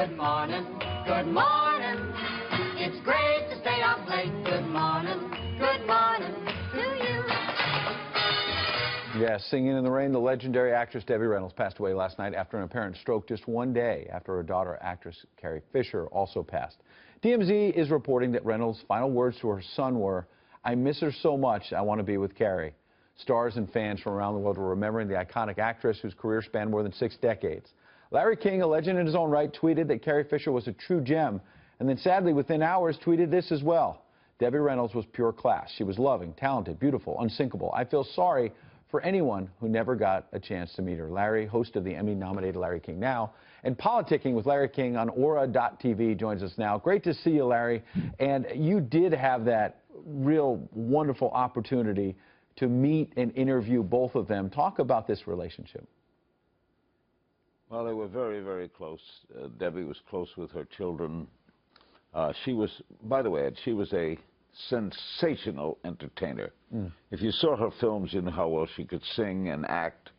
good morning, good morning. It's great to stay up late. Good morning to you. Yes, Singing in the Rain, the legendary actress Debbie Reynolds passed away last night after an apparent stroke just one day after her daughter, actress Carrie Fisher, also passed. TMZ is reporting that Reynolds' final words to her son were, "I miss her so much, I want to be with Carrie." Stars and fans from around the world were remembering the iconic actress whose career spanned more than 6 decades. Larry King, a legend in his own right, tweeted that Carrie Fisher was a true gem, and then sadly, within hours, tweeted this as well. Debbie Reynolds was pure class. She was loving, talented, beautiful, unsinkable. I feel sorry for anyone who never got a chance to meet her. Larry, host of the Emmy-nominated Larry King Now, and Politicking with Larry King on Aura.tv joins us now. Great to see you, Larry. And you did have that real wonderful opportunity to meet and interview both of them. Talk about this relationship. Well, they were very, very close. Debbie was close with her children. She was, by the way, she was a sensational entertainer. If you saw her films, you know how well she could sing and act.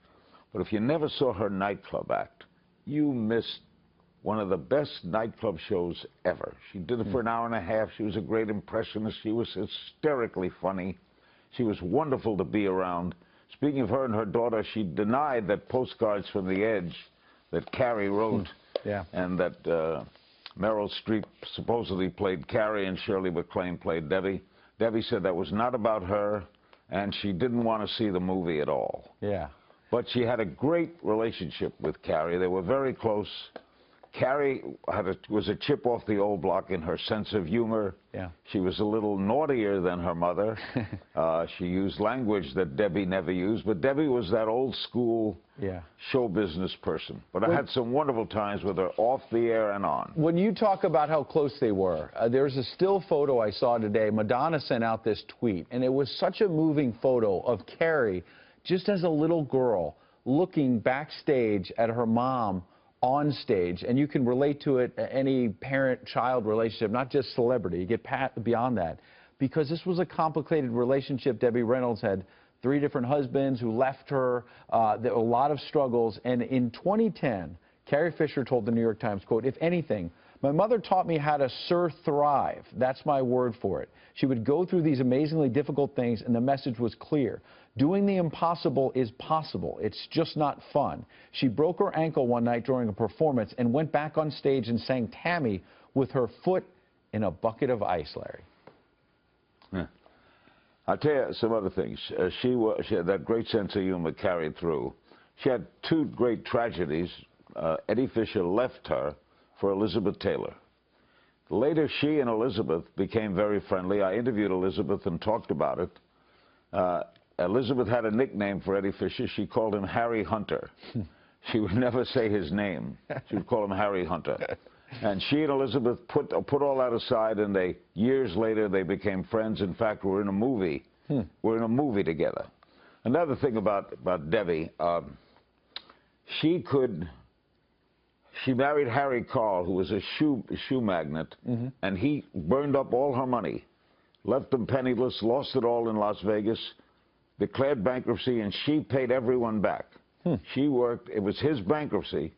But if you never saw her nightclub act, you missed one of the best nightclub shows ever. She did it for an hour and a half. She was a great impressionist. She was hysterically funny. She was wonderful to be around. Speaking of her and her daughter, she denied that Postcards from the Edge that Carrie wrote and that Meryl Streep supposedly played Carrie and Shirley MacLaine played Debbie. Debbie said that was not about her, and she didn't want to see the movie at all. Yeah. But she had a great relationship with Carrie. They were very close. Carrie was a chip off the old block in her sense of humor. Yeah. She was a little naughtier than her mother. She used language that Debbie never used, but Debbie was that old school show business person. But I had some wonderful times with her off the air and on. When you talk about how close they were, there's a still photo I saw today. Madonna sent out this tweet, and it was such a moving photo of Carrie just as a little girl looking backstage at her mom on stage, and you can relate to it, any parent-child relationship, not just celebrity. You get beyond that, because this was a complicated relationship. Debbie Reynolds had 3 different husbands who left her. There were a lot of struggles, and in 2010, Carrie Fisher told the New York Times, quote, "If anything, my mother taught me how to thrive. That's my word for it. She would go through these amazingly difficult things, and the message was clear. Doing the impossible is possible. It's just not fun." She broke her ankle one night during a performance and went back on stage and sang Tammy with her foot in a bucket of ice, Larry. Yeah. I'll tell you some other things. She had that great sense of humor carried through. She had 2 great tragedies. Eddie Fisher left her for Elizabeth Taylor. Later, she and Elizabeth became very friendly. I interviewed Elizabeth and talked about it. Elizabeth had a nickname for Eddie Fisher. She called him Harry Hunter. She would never say his name. She would call him Harry Hunter. And she and Elizabeth put all that aside, and years later, they became friends. In fact, we're in a movie. We're in a movie together. Another thing about Debbie, she married Harry Carl, who was a shoe magnate, and he burned up all her money, left them penniless, lost it all in Las Vegas, declared bankruptcy, and she paid everyone back. She worked, it was his bankruptcy,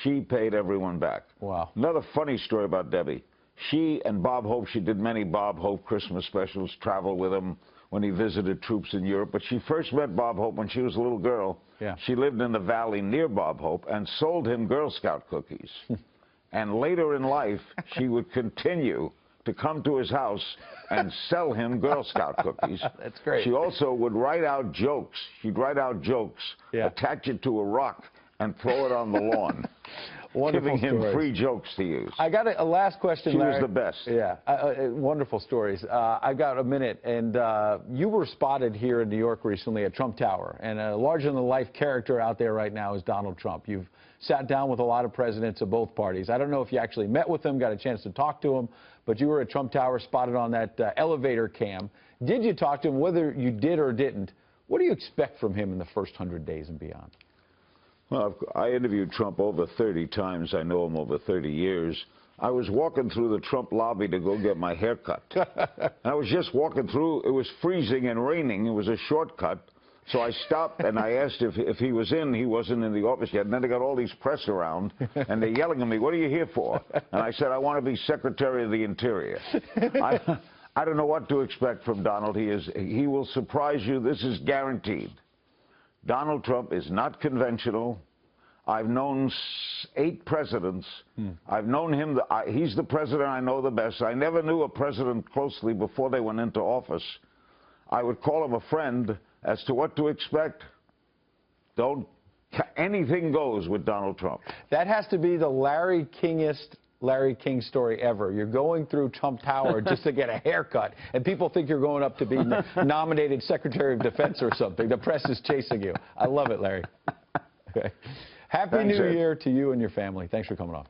she paid everyone back. Wow. Another funny story about Debbie, she and Bob Hope, she did many Bob Hope Christmas specials, traveled with him when he visited troops in Europe, but she first met Bob Hope when she was a little girl. She lived in the valley near Bob Hope and sold him Girl Scout cookies. And later in life, she would continue to come to his house and sell him Girl Scout cookies. That's great. She also would write out jokes. She'd write out jokes, attach it to a rock, and throw it on the lawn. Giving him free jokes to use. I got a last question, Larry. She was the best. Yeah, wonderful stories. I got a minute, and you were spotted here in New York recently at Trump Tower, and a larger-than-life character out there right now is Donald Trump. You've sat down with a lot of presidents of both parties. I don't know if you actually met with them, got a chance to talk to him, but you were at Trump Tower, spotted on that elevator cam. Did you talk to him? Whether you did or didn't, what do you expect from him in the first 100 days and beyond? Well, I interviewed Trump over 30 times. I know him over 30 years. I was walking through the Trump lobby to go get my hair cut. I was just walking through. It was freezing and raining. It was a shortcut. So I stopped and I asked if he was in. He wasn't in the office yet. And then they got all these press around, and they're yelling at me, "What are you here for?" And I said, "I want to be Secretary of the Interior." I don't know what to expect from Donald. He will surprise you. This is guaranteed. Donald Trump is not conventional. I've known 8 presidents. I've known him. He's the president I know the best. I never knew a president closely before they went into office. I would call him a friend. As to what to expect, anything goes with Donald Trump. That has to be the Larry King story ever. You're going through Trump Tower just to get a haircut, and people think you're going up to be nominated Secretary of Defense or something. The press is chasing you. I love it, Larry. Okay. Happy New Year to you and your family. Thanks for coming on.